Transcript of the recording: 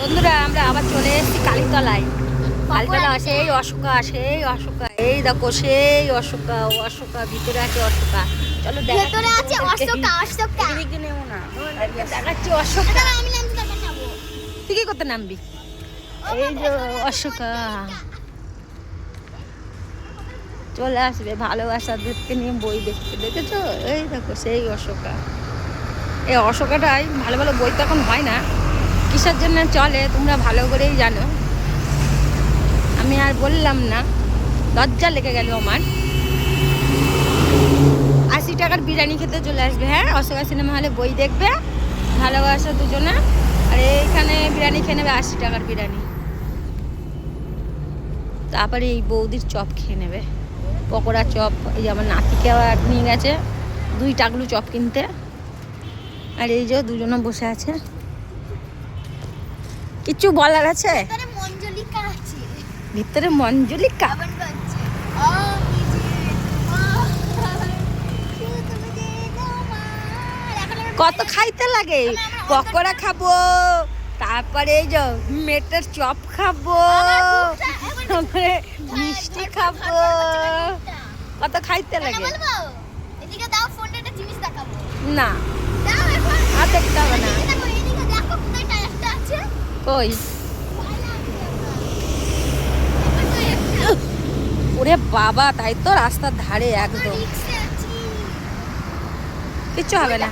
বন্ধুরা আমরা আবার চলে এসেছি কালীতলায়। কালীতলা সেই অশোকা, এই দেখো সেই অশোকা ভিতরে আছে অশোকা। চলো ভেতরে আছে অশোকা। এদিকে নেও না, দেখাচ্ছি অশোকা। তুই কি করতে নামবি? এই যে অশোকা চলে আসবে ভালোবাসাদেরকে নিয়ে বই দেখতে, দেখেছো? এই দেখো সেই অশোকা। এই অশোকাটাই ভালো ভালো বই তো এখন হয় না, কিসের জন্য চলে তোমরা ভালো করেই জানো, আমি আর বললাম না, লজ্জা লেগে গেল আমার। 80 টাকার বিরিয়ানি খেতে চলে আসবে। হ্যাঁ, অশোকা সিনেমা হলে বই দেখবে ভালোবাসা দুজনে, আর এইখানে বিরিয়ানি খেয়ে নেবে 80 টাকার বিরিয়ানি। তারপরে এই বৌদির চপ খেয়ে নেবে, পকোড়া চপ। এই যে আমার নাতিকে আবার নিয়ে গেছে 2 টাকলু চপ কিনতে, আর এই যে দুজনে বসে আছে। কিছু বলার আছে? ভিতরে মঞ্জুলিকা। কত খাইতে লাগে, পকোড়া খাবো, তারপরে এই যে মেটের চপ খাবো, তারপরে মিষ্টি খাবো, কত খাইতে লাগে। না আর দেখতে হবে না। কই? ওরে বাবা, তাই তো রাস্তার ধারে একদম, কিচ্ছু হবে না।